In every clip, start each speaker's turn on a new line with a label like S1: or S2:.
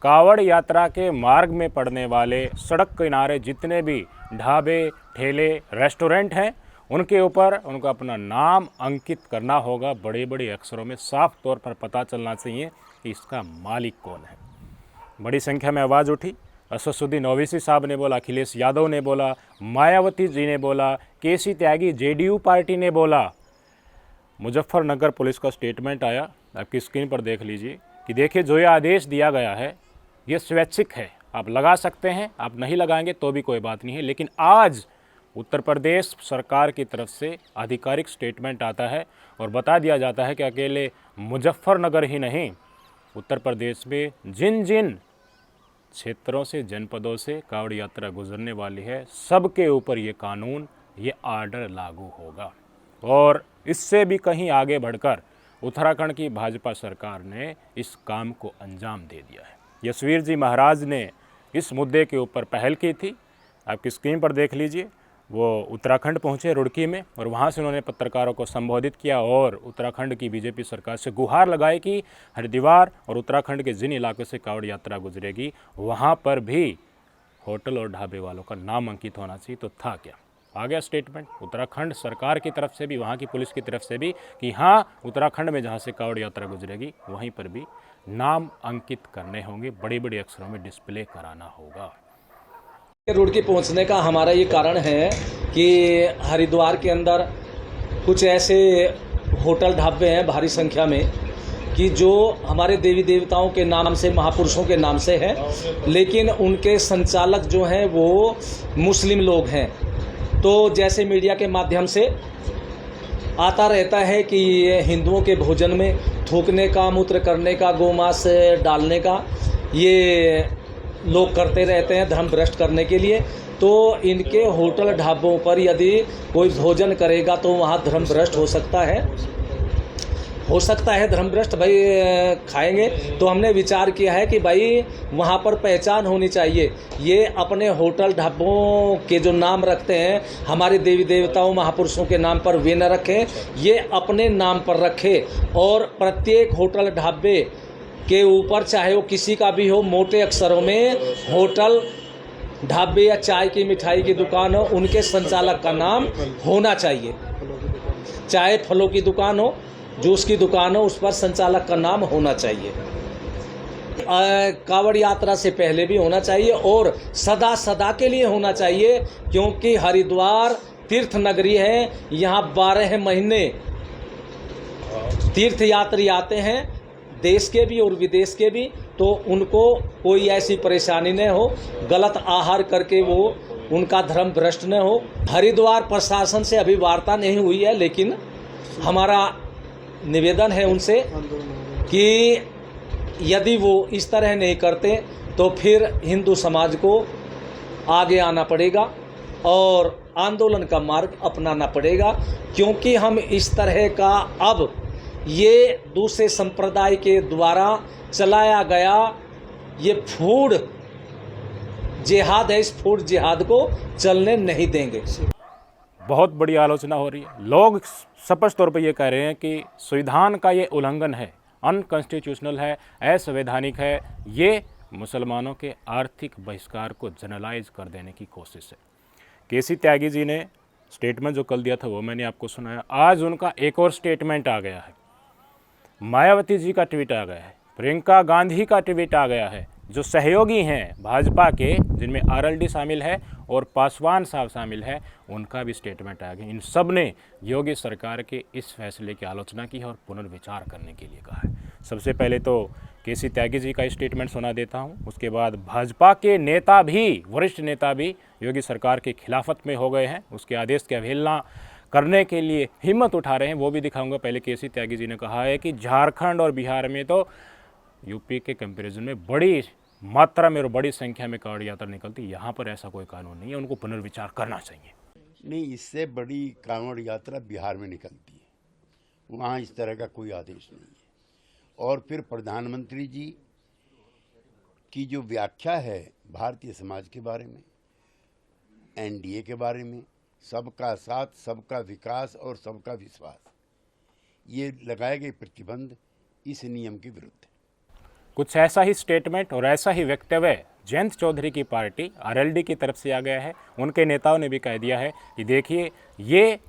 S1: कावड़ यात्रा के मार्ग में पड़ने वाले सड़क किनारे जितने भी ढाबे, ठेले, रेस्टोरेंट हैं, उनके ऊपर उनको अपना नाम अंकित करना होगा। बड़े बड़े अक्षरों में साफ तौर पर पता चलना चाहिए कि इसका मालिक कौन है। बड़ी संख्या में आवाज़ उठी। असदुद्दीन ओवैसी साहब ने बोला, अखिलेश यादव ने बोला, मायावती जी ने बोला, केसी त्यागी जेडीयू पार्टी ने बोला। मुजफ्फरनगर पुलिस का स्टेटमेंट आया, आपकी स्क्रीन पर देख लीजिए कि देखिए जो ये आदेश दिया गया है ये स्वैच्छिक है, आप लगा सकते हैं, आप नहीं लगाएंगे तो भी कोई बात नहीं है। लेकिन आज उत्तर प्रदेश सरकार की तरफ से आधिकारिक स्टेटमेंट आता है और बता दिया जाता है कि अकेले मुजफ्फरनगर ही नहीं, उत्तर प्रदेश में जिन जिन क्षेत्रों से, जनपदों से कावड़ यात्रा गुजरने वाली है, सबके ऊपर ये कानून, ये आर्डर लागू होगा। और इससे भी कहीं आगे बढ़कर उत्तराखंड की भाजपा सरकार ने इस काम को अंजाम दे दिया है। यशवीर जी महाराज ने इस मुद्दे के ऊपर पहल की थी, आपकी स्क्रीन पर देख लीजिए। वो उत्तराखंड पहुंचे रुड़की में और वहां से उन्होंने पत्रकारों को संबोधित किया और उत्तराखंड की बीजेपी सरकार से गुहार लगाई कि हरिद्वार और उत्तराखंड के जिन इलाकों से कावड़ यात्रा गुजरेगी वहां पर भी होटल और ढाबे वालों का नाम अंकित होना चाहिए। तो था क्या, आ गया स्टेटमेंट उत्तराखंड सरकार की तरफ से भी, वहाँ की पुलिस की तरफ से भी कि हाँ, उत्तराखंड में जहाँ से कावड़ यात्रा गुजरेगी वहीं पर भी नाम अंकित करने होंगे, बड़े बड़े अक्षरों में डिस्प्ले कराना होगा।
S2: रुड़की पहुंचने का हमारा ये कारण है कि हरिद्वार के अंदर कुछ ऐसे होटल ढाबे हैं भारी संख्या में कि जो हमारे देवी देवताओं के नाम से, महापुरुषों के नाम से है, लेकिन उनके संचालक जो हैं वो मुस्लिम लोग हैं। तो जैसे मीडिया के माध्यम से आता रहता है कि ये हिंदुओं के भोजन में थूकने का, मूत्र करने का, गोमांस डालने का ये लोग करते रहते हैं धर्म भ्रष्ट करने के लिए। तो इनके होटल ढाबों पर यदि कोई भोजन करेगा तो वहाँ धर्म भ्रष्ट हो सकता है धर्म भ्रष्ट भाई खाएंगे। तो हमने विचार किया है कि भाई वहाँ पर पहचान होनी चाहिए। ये अपने होटल ढाबों के जो नाम रखते हैं हमारे देवी देवताओं, महापुरुषों के नाम पर वे न रखें, ये अपने नाम पर रखें। और प्रत्येक होटल ढाबे के ऊपर, चाहे वो किसी का भी हो, मोटे अक्षरों में होटल ढाबे या चाय की, मिठाई की दुकान हो, उनके संचालक का नाम होना चाहिए। चाहे फलों की दुकान हो, जूस की दुकान हो, उस पर संचालक का नाम होना चाहिए। कावड़ यात्रा से पहले भी होना चाहिए और सदा सदा के लिए होना चाहिए, क्योंकि हरिद्वार तीर्थ नगरी है। यहाँ 12 महीने तीर्थ यात्री आते हैं, देश के भी और विदेश के भी। तो उनको कोई ऐसी परेशानी न हो, गलत आहार करके वो उनका धर्म भ्रष्ट न हो। हरिद्वार प्रशासन से अभी वार्ता नहीं हुई है, लेकिन हमारा निवेदन है उनसे कि यदि वो इस तरह नहीं करते तो फिर हिंदू समाज को आगे आना पड़ेगा और आंदोलन का मार्ग अपनाना पड़ेगा। क्योंकि हम इस तरह का अब ये दूसरे संप्रदाय के द्वारा चलाया गया ये फूड जिहाद है, इस फूड जिहाद को चलने नहीं देंगे।
S1: बहुत बड़ी आलोचना हो रही है। लोग स्पष्ट तौर पर ये कह रहे हैं कि संविधान का ये उल्लंघन है, अनकॉन्स्टिट्यूशनल है, असंवैधानिक है, ये मुसलमानों के आर्थिक बहिष्कार को जनरलाइज कर देने की कोशिश है। केसी त्यागी जी ने स्टेटमेंट जो कल दिया था वो मैंने आपको सुनाया। आज उनका एक और स्टेटमेंट आ गया है, मायावती जी का ट्वीट आ गया है, प्रियंका गांधी का ट्वीट आ गया है, जो सहयोगी हैं भाजपा के, जिनमें आरएलडी शामिल है और पासवान साहब शामिल है, उनका भी स्टेटमेंट आ गया। इन सब ने योगी सरकार के इस फैसले की आलोचना की है और पुनर्विचार करने के लिए कहा है। सबसे पहले तो केसी त्यागी जी का स्टेटमेंट सुना देता हूं, उसके बाद भाजपा के नेता भी, वरिष्ठ नेता भी योगी सरकार के खिलाफत में हो गए हैं, उसके आदेश की अवहेलना करने के लिए हिम्मत उठा रहे हैं, वो भी दिखाऊंगा। पहले केसी त्यागी जी ने कहा है कि झारखंड और बिहार में तो यूपी के कंपैरिजन में बड़ी मात्रा में और बड़ी संख्या में कावड़ यात्रा निकलती, यहाँ पर ऐसा कोई कानून नहीं है, उनको पुनर्विचार करना चाहिए।
S3: नहीं, इससे बड़ी कावड़ यात्रा बिहार में निकलती है, वहाँ इस तरह का कोई आदेश नहीं है। और फिर प्रधानमंत्री जी की जो व्याख्या है भारतीय समाज के बारे में, एनडीए के बारे में, सबका साथ, सबका विकास और सबका विश्वास, ये लगाए गए प्रतिबंध इस नियम के विरुद्ध है।
S1: कुछ ऐसा ही स्टेटमेंट और ऐसा ही वक्तव्य जयंत चौधरी की पार्टी आरएलडी की तरफ से आ गया है। उनके नेताओं ने भी कह दिया है कि देखिए ये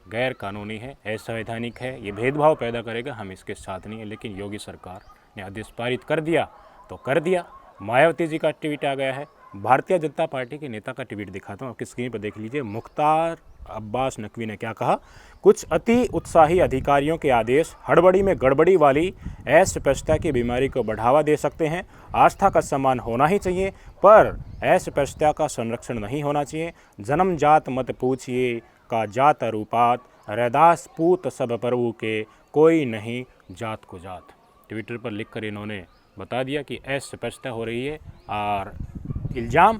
S1: गैर कानूनी है, असंवैधानिक है, ये भेदभाव पैदा करेगा, हम इसके साथ नहीं है। लेकिन योगी सरकार ने आदेश पारित कर दिया तो कर दिया। मायावती जी का ट्वीट आ गया है। भारतीय जनता पार्टी के नेता का ट्वीट दिखाता हूँ, आपकी स्क्रीन पर देख लीजिए। मुख्तार अब्बास नकवी ने क्या कहा, कुछ अति उत्साही अधिकारियों के आदेश हड़बड़ी में गड़बड़ी वाली अस्पष्टता की बीमारी को बढ़ावा दे सकते हैं। आस्था का सम्मान होना ही चाहिए, पर अस्पष्टता का संरक्षण नहीं होना चाहिए। जन्म जात मत पूछिए का जात रूपात, रैदास पूत सब प्रभु के, कोई नहीं जात को जात। ट्विटर पर लिखकर इन्होंने बता दिया कि अस्पष्टता हो रही है और इल्ज़ाम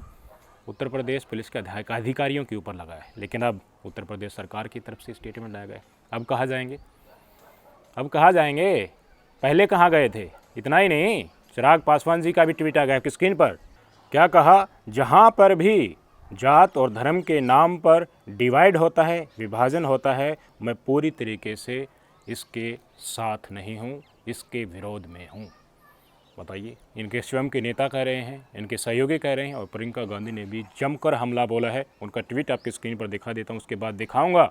S1: उत्तर प्रदेश पुलिस के अधिकारियों के ऊपर लगा है। लेकिन अब उत्तर प्रदेश सरकार की तरफ से स्टेटमेंट आया गया। अब कहाँ जाएंगे, अब कहाँ जाएंगे? पहले कहाँ गए थे? इतना ही नहीं, चिराग पासवान जी का भी ट्वीट आ गया आपकी स्क्रीन पर। क्या कहा, जहाँ पर भी जात और धर्म के नाम पर डिवाइड होता है, विभाजन होता है, मैं पूरी तरीके से इसके साथ नहीं हूँ, इसके विरोध में हूँ। बताइए, इनके स्वयं के नेता कह रहे हैं, इनके सहयोगी कह रहे हैं और प्रियंका गांधी ने भी जमकर हमला बोला है। उनका ट्वीट आपकी स्क्रीन पर दिखा देता हूँ, उसके बाद दिखाऊंगा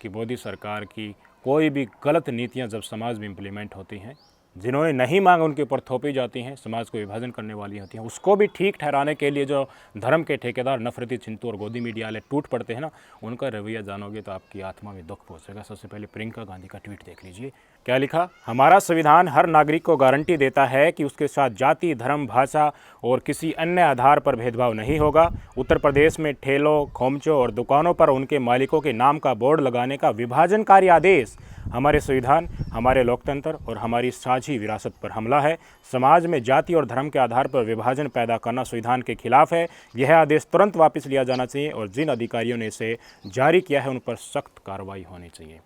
S1: कि मोदी सरकार की कोई भी गलत नीतियाँ जब समाज में इम्प्लीमेंट होती हैं, जिन्होंने नहीं मांगा उनके ऊपर थोपी जाती हैं, समाज को विभाजन करने वाली होती हैं, उसको भी ठीक ठहराने के लिए जो धर्म के ठेकेदार नफरती चिंतू और गोदी मीडिया वाले टूट पड़ते हैं ना, उनका रवैया जानोगे तो आपकी आत्मा में दुख पहुंचेगा। सबसे पहले प्रियंका गांधी का ट्वीट देख लीजिए। क्या लिखा, हमारा संविधान हर नागरिक को गारंटी देता है कि उसके साथ जाति, धर्म, भाषा और किसी अन्य आधार पर भेदभाव नहीं होगा। उत्तर प्रदेश में ठेलों, खोमचों और दुकानों पर उनके मालिकों के नाम का बोर्ड लगाने का विभाजनकारी आदेश हमारे संविधान, हमारे लोकतंत्र और हमारी साझी विरासत पर हमला है। समाज में जाति और धर्म के आधार पर विभाजन पैदा करना संविधान के खिलाफ है। यह आदेश तुरंत वापस लिया जाना चाहिए और जिन अधिकारियों ने इसे जारी किया है उन पर सख्त कार्रवाई होनी चाहिए।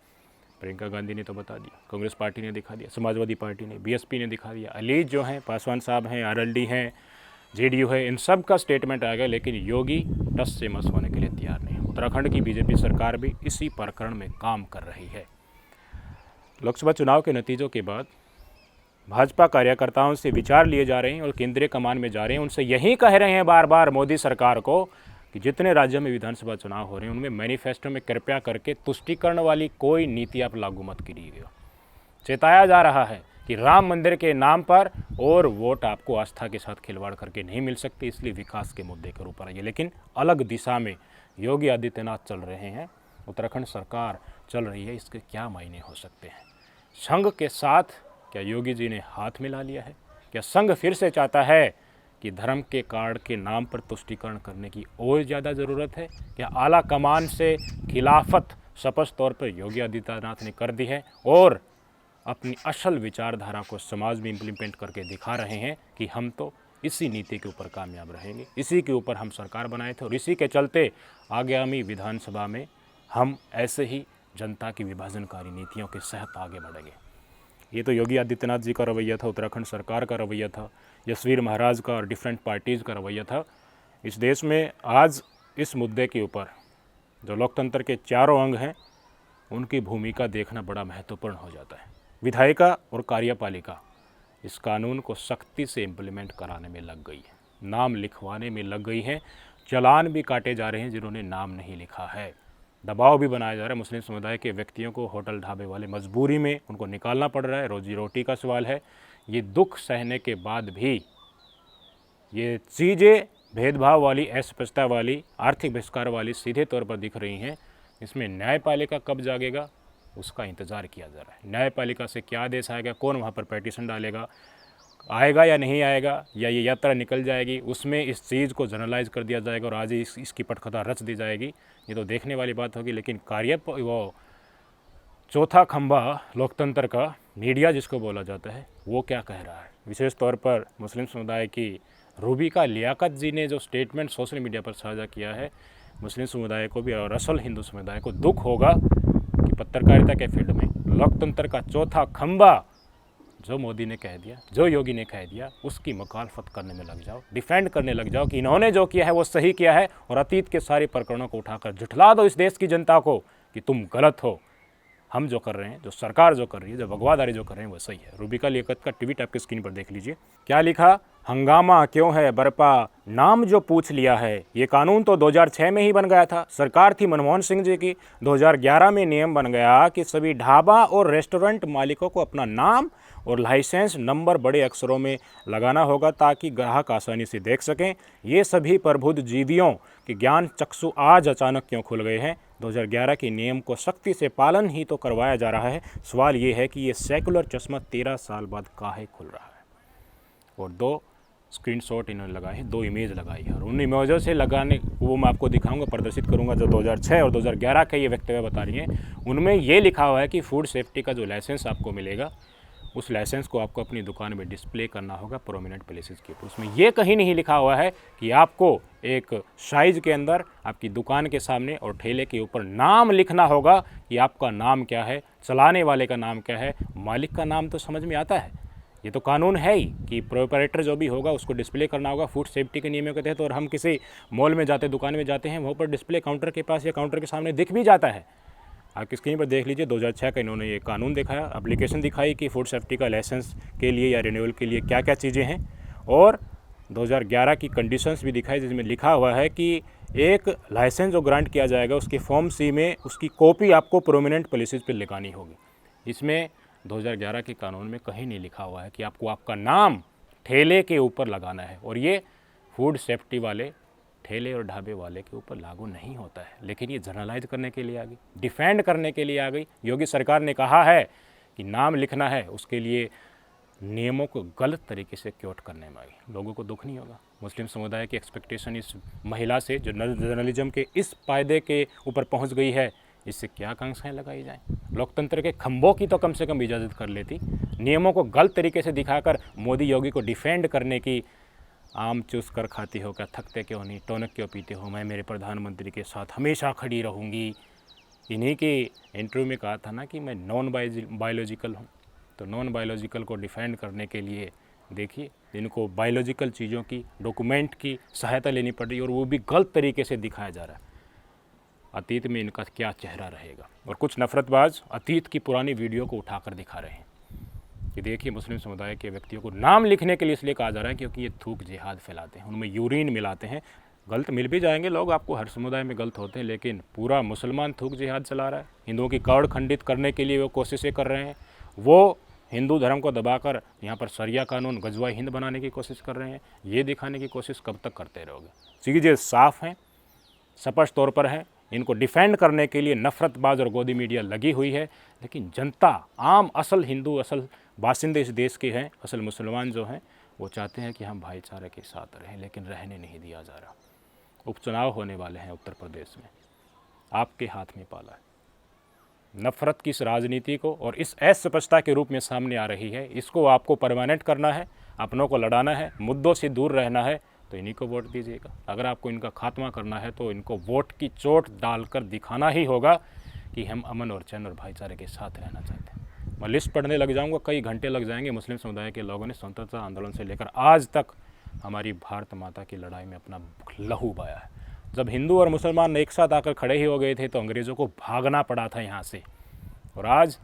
S1: प्रियंका गांधी ने तो बता दिया, कांग्रेस पार्टी ने दिखा दिया, समाजवादी पार्टी ने, बीएसपी ने दिखा दिया, अलीज जो हैं, पासवान साहब हैं, आरएलडी हैं, जेडीयू है, इन सब का स्टेटमेंट आ गया। लेकिन योगी टस से मस होने के लिए तैयार नहीं। उत्तराखंड की बीजेपी सरकार भी इसी प्रकरण में काम कर रही है। लोकसभा चुनाव के नतीजों के बाद भाजपा कार्यकर्ताओं से विचार लिए जा रहे हैं और केंद्रीय कमान में जा रहे हैं, उनसे यही कह रहे हैं बार बार मोदी सरकार को कि जितने राज्यों में विधानसभा चुनाव हो रहे हैं उनमें मैनिफेस्टो में कृपया करके तुष्टीकरण वाली कोई नीति आप लागू मत कीजिएगा। चेताया जा रहा है कि राम मंदिर के नाम पर और वोट आपको आस्था के साथ खिलवाड़ करके नहीं मिल सकती, इसलिए विकास के मुद्दे के ऊपर आइए। लेकिन अलग दिशा में योगी आदित्यनाथ चल रहे हैं, उत्तराखंड सरकार चल रही है, इसके क्या मायने हो सकते हैं? संघ के साथ क्या योगी जी ने हाथ मिला लिया है? क्या संघ फिर से चाहता है कि धर्म के कार्ड के नाम पर तुष्टीकरण करने की और ज़्यादा ज़रूरत है? क्या आला कमान से खिलाफत स्पष्ट तौर पर योगी आदित्यनाथ ने कर दी है और अपनी असल विचारधारा को समाज में इम्प्लीमेंट करके दिखा रहे हैं कि हम तो इसी नीति के ऊपर कामयाब रहेंगे, इसी के ऊपर हम सरकार बनाए थे और इसी के चलते आगामी विधानसभा में हम ऐसे ही जनता की विभाजनकारी नीतियों के सहत आगे बढ़ेंगे। ये तो योगी आदित्यनाथ जी का रवैया था, उत्तराखंड सरकार का रवैया था, जसवीर महाराज का और डिफरेंट पार्टीज़ का रवैया था। इस देश में आज इस मुद्दे के ऊपर जो लोकतंत्र के चारों अंग हैं उनकी भूमिका देखना बड़ा महत्वपूर्ण हो जाता है। विधायिका और कार्यपालिका इस कानून को सख्ती से इम्प्लीमेंट कराने में लग गई है, नाम लिखवाने में लग गई हैं, चालान भी काटे जा रहे हैं जिन्होंने नाम नहीं लिखा है, दबाव भी बनाया जा रहा है। मुस्लिम समुदाय के व्यक्तियों को होटल ढाबे वाले मजबूरी में उनको निकालना पड़ रहा है, रोजी रोटी का सवाल है। ये दुख सहने के बाद भी ये चीज़ें भेदभाव वाली, अस्पष्टता वाली, आर्थिक बहिष्कार वाली सीधे तौर पर दिख रही हैं। इसमें न्यायपालिका कब जागेगा उसका इंतज़ार किया जा रहा है। न्यायपालिका से क्या आदेश आएगा, कौन वहाँ पर पिटीशन डालेगा, आएगा या नहीं आएगा, या ये यात्रा निकल जाएगी, उसमें इस चीज़ को जनरलाइज कर दिया जाएगा और आज ही इसकी पटकथा रच दी जाएगी, ये तो देखने वाली बात होगी। लेकिन वो चौथा खंभा लोकतंत्र का मीडिया जिसको बोला जाता है वो क्या कह रहा है? विशेष तौर पर मुस्लिम समुदाय की रूबिका लियाकत जी ने जो स्टेटमेंट सोशल मीडिया पर साझा किया है, मुस्लिम समुदाय को भी और असल हिंदू समुदाय को दुख होगा कि पत्रकारिता के फील्ड में लोकतंत्र का चौथा खंभा जो मोदी ने कह दिया, जो योगी ने कह दिया, उसकी मुखालफत करने में लग जाओ, डिफेंड करने लग जाओ कि इन्होंने जो किया है वो सही किया है और अतीत के सारे प्रकरणों को उठाकर झुठला दो इस देश की जनता को कि तुम गलत हो। हम जो कर रहे हैं, जो सरकार जो कर रही है, जो भगवादारी जो कर रहे हैं वो सही है। रूबिका लियाकत का ट्वीट आपकी स्क्रीन पर देख लीजिए। क्या लिखा, हंगामा क्यों है बरपा, नाम जो पूछ लिया है। ये कानून तो 2006 में ही बन गया था, सरकार थी मनमोहन सिंह जी की। 2011 में नियम बन गया कि सभी ढाबा और रेस्टोरेंट मालिकों को अपना नाम और लाइसेंस नंबर बड़े अक्षरों में लगाना होगा ताकि ग्राहक आसानी से देख सकें। ये सभी प्रबुद्ध जीवियों के ज्ञान चक्षु आज अचानक क्यों खुल गए हैं। 2011 के नियम को सख्ती से पालन ही तो करवाया जा रहा है। सवाल ये है कि ये सेकुलर चश्मा 13 साल बाद काहे खुल रहा है। और 2 स्क्रीनशॉट इन्होंने लगाए हैं, 2 इमेज लगाई है और उन इमेजों से लगाने वो मैं आपको दिखाऊंगा, प्रदर्शित करूंगा। जो 2006 और 2011 के ये वक्तव्य बता रही हैं, उनमें ये लिखा हुआ है कि फूड सेफ्टी का जो लाइसेंस आपको मिलेगा उस लाइसेंस को आपको अपनी दुकान में डिस्प्ले करना होगा प्रोमिनेंट प्लेसेस के ऊपर। उसमें ये कहीं नहीं लिखा हुआ है कि आपको एक साइज के अंदर आपकी दुकान के सामने और ठेले के ऊपर नाम लिखना होगा कि आपका नाम क्या है, चलाने वाले का नाम क्या है, मालिक का नाम तो समझ में आता है। ये तो कानून है ही कि प्रोपरेटर जो भी होगा उसको डिस्प्ले करना होगा फूड सेफ्टी के नियमों के तहत। और हम किसी मॉल में जाते, दुकान में जाते हैं, वहाँ पर डिस्प्ले काउंटर के पास या काउंटर के सामने दिख भी जाता है। आपकी स्क्रीन पर देख लीजिए, 2006 का इन्होंने ये कानून दिखाया, एप्लीकेशन दिखाई कि फूड सेफ्टी का लाइसेंस के लिए या रिन्यूअल के लिए क्या क्या चीज़ें हैं। और 2011 की कंडीशंस भी दिखाई जिसमें लिखा हुआ है कि एक लाइसेंस जो ग्रांट किया जाएगा उसके फॉर्म सी में उसकी कॉपी आपको प्रोमिनेंट प्लेसेस पर लगानी होगी। इसमें 2011 के कानून में कहीं नहीं लिखा हुआ है कि आपको आपका नाम ठेले के ऊपर लगाना है। और ये फूड सेफ्टी वाले ठेले और ढाबे वाले के ऊपर लागू नहीं होता है। लेकिन ये जनरलाइज करने के लिए आ गई, डिफेंड करने के लिए आ गई। योगी सरकार ने कहा है कि नाम लिखना है, उसके लिए नियमों को गलत तरीके से क्योट करने में आई। लोगों को दुख नहीं होगा। मुस्लिम समुदाय की एक्सपेक्टेशन इस महिला से जो जर्नलिज्म के इस फायदे के ऊपर पहुंच गई है, इससे क्या आकांक्षाएं लगाई जाएं। लोकतंत्र के खंभों की तो कम से कम इजाज़त कर लेती। नियमों को गलत तरीके से दिखाकर मोदी योगी को डिफेंड करने की, आम चूस कर खाती हो क्या, थकते क्यों नहीं, टोनक क्यों पीते हो, मैं मेरे प्रधानमंत्री के साथ हमेशा खड़ी रहूँगी। इन्हीं के इंटरव्यू में कहा था ना कि मैं नॉन बायोलॉजिकल हूँ। तो नॉन बायोलॉजिकल को डिफेंड करने के लिए देखिए इनको बायोलॉजिकल चीज़ों की डॉक्यूमेंट की सहायता लेनी पड़ रही है और वो भी गलत तरीके से दिखाया जा रहा है। अतीत में इनका क्या चेहरा रहेगा। और कुछ नफरतबाज अतीत की पुरानी वीडियो को उठाकर दिखा रहे हैं कि देखिए मुस्लिम समुदाय के व्यक्तियों को नाम लिखने के लिए इसलिए कहा जा रहा है क्योंकि ये थूक जिहाद फैलाते हैं, उनमें यूरिन मिलाते हैं। गलत मिल भी जाएंगे लोग आपको, हर समुदाय में गलत होते हैं, लेकिन पूरा मुसलमान थूक जिहाद चला रहा है। हिंदुओं की कौड़ खंडित करने के लिए वो कोशिशें कर रहे हैं। वो हिंदू धर्म को दबाकर यहाँ पर शरिया कानून गजवा हिंद बनाने की कोशिश कर रहे हैं। ये दिखाने की कोशिश कब तक करते रहोगे। चीज़ें साफ हैं, स्पष्ट तौर पर हैं। इनको डिफेंड करने के लिए नफरतबाज और गोदी मीडिया लगी हुई है, लेकिन जनता, आम असल हिंदू, असल बासिंदे इस देश के हैं, असल मुसलमान जो हैं, वो चाहते हैं कि हम भाईचारे के साथ रहें, लेकिन रहने नहीं दिया जा रहा। उपचुनाव होने वाले हैं उत्तर प्रदेश में, आपके हाथ में पाला है। नफरत की इस राजनीति को और इस अस्पष्टता के रूप में सामने आ रही है, इसको आपको परमानेंट करना है, अपनों को लड़ाना है, मुद्दों से दूर रहना है, तो इन्हीं को वोट दीजिएगा। अगर आपको इनका खात्मा करना है तो इनको वोट की चोट डालकर दिखाना ही होगा कि हम अमन और चैन और भाईचारे के साथ रहना चाहते हैं। मैं लिस्ट पढ़ने लग जाऊंगा, कई घंटे लग जाएंगे। मुस्लिम समुदाय के लोगों ने स्वतंत्रता आंदोलन से लेकर आज तक हमारी भारत माता की लड़ाई में अपना लहू बहाया है। जब हिंदू और मुसलमान एक साथ आकर खड़े ही हो गए थे तो अंग्रेज़ों को भागना पड़ा था यहाँ से, और आज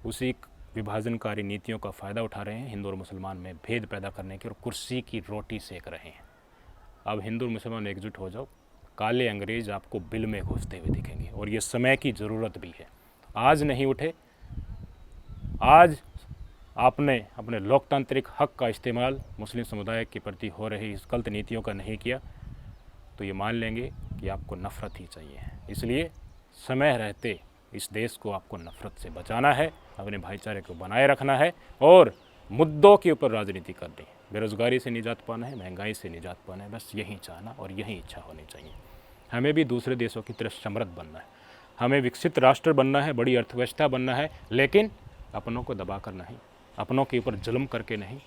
S1: उसी विभाजनकारी नीतियों का फ़ायदा उठा रहे हैं, हिंदू और मुसलमान में भेद पैदा करने की और कुर्सी की रोटी सेक रहे हैं। अब हिंदू और मुसलमान एकजुट हो जाओ, काले अंग्रेज़ आपको बिल में घुसते हुए दिखेंगे और ये समय की ज़रूरत भी है। आज नहीं उठे, आज आपने अपने लोकतांत्रिक हक का इस्तेमाल मुस्लिम समुदाय के प्रति हो रही इस गलत नीतियों का नहीं किया, तो ये मान लेंगे कि आपको नफ़रत ही चाहिए। इसलिए समय रहते इस देश को आपको नफ़रत से बचाना है, अपने भाईचारे को बनाए रखना है और मुद्दों के ऊपर राजनीति करनी है। बेरोज़गारी से निजात पाना है, महंगाई से निजात पाना है, बस यही चाहना और यही इच्छा होनी चाहिए। हमें भी दूसरे देशों की तरह समृद्ध बनना है, हमें विकसित राष्ट्र बनना है, बड़ी अर्थव्यवस्था बनना है, लेकिन अपनों को दबा कर नहीं, अपनों के ऊपर जुल्म करके नहीं।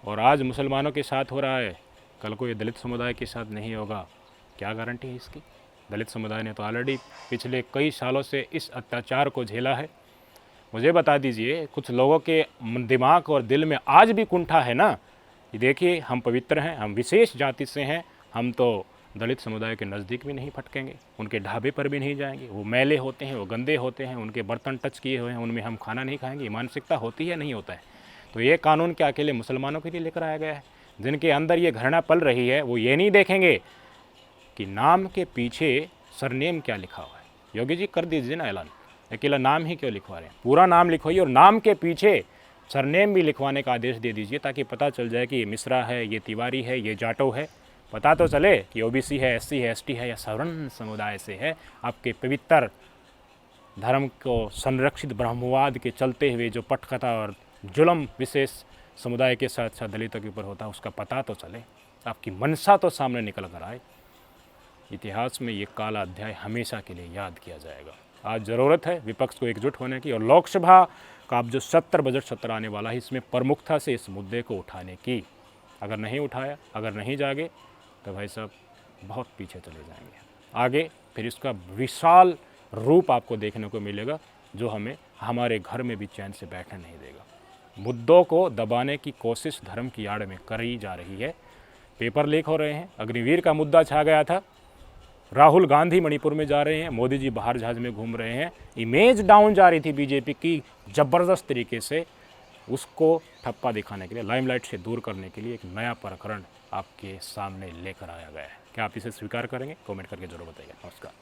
S1: और आज मुसलमानों के साथ हो रहा है, कल को ये दलित समुदाय के साथ नहीं होगा, क्या गारंटी है इसकी। दलित समुदाय ने तो ऑलरेडी पिछले कई सालों से इस अत्याचार को झेला है। मुझे बता दीजिए, कुछ लोगों के दिमाग और दिल में आज भी कुंठा है ना कि देखिए हम पवित्र हैं, हम विशेष जाति से हैं, हम तो दलित समुदाय के नज़दीक भी नहीं फटकेंगे, उनके ढाबे पर भी नहीं जाएंगे। वो मैले होते हैं, वो गंदे होते हैं, उनके बर्तन टच किए हुए हैं, उनमें हम खाना नहीं खाएंगे। ये मानसिकता होती है, नहीं होता है। तो ये कानून क्या अकेले मुसलमानों के लिए लेकर आया गया है? जिनके अंदर ये घृणा पल रही है वो ये नहीं देखेंगे कि नाम के पीछे सरनेम क्या लिखा हुआ है। योगी जी कर दीजिए ना ऐलान, अकेला नाम ही क्यों लिखवा रहे हैं? पूरा नाम लिखवाइए और नाम के पीछे सरनेम भी लिखवाने का आदेश दे दीजिए, ताकि पता चल जाए कि ये मिश्रा है, ये तिवारी है, ये जाटो है। पता तो चले कि ओबीसी है, एससी है, एसटी है या सवर्ण समुदाय से है। आपके पवित्र धर्म को संरक्षित ब्रह्मवाद के चलते हुए जो पटकथा और जुल्म विशेष समुदाय के साथ साथ दलितों के ऊपर होता है, उसका पता तो चले, आपकी मनसा तो सामने निकल कर आए। इतिहास में ये काला अध्याय हमेशा के लिए याद किया जाएगा। आज ज़रूरत है विपक्ष को एकजुट होने की, और लोकसभा का अब जो बजट सत्र आने वाला है, इसमें प्रमुखता से इस मुद्दे को उठाने की। अगर नहीं उठाया, अगर नहीं जागे, तो भाई साहब बहुत पीछे चले जाएंगे। आगे फिर इसका विशाल रूप आपको देखने को मिलेगा, जो हमें हमारे घर में भी चैन से बैठने नहीं देगा। मुद्दों को दबाने की कोशिश धर्म की आड़ में करी जा रही है। पेपर लीक हो रहे हैं, अग्निवीर का मुद्दा छा गया था, राहुल गांधी मणिपुर में जा रहे हैं, मोदी जी बाहर जहाज में घूम रहे हैं। इमेज डाउन जा रही थी बीजेपी की ज़बरदस्त तरीके से, उसको ठप्पा दिखाने के लिए, लाइमलाइट से दूर करने के लिए एक नया प्रकरण आपके सामने लेकर आया गया है। क्या आप इसे स्वीकार करेंगे? कमेंट करके जरूर बताइए। नमस्कार।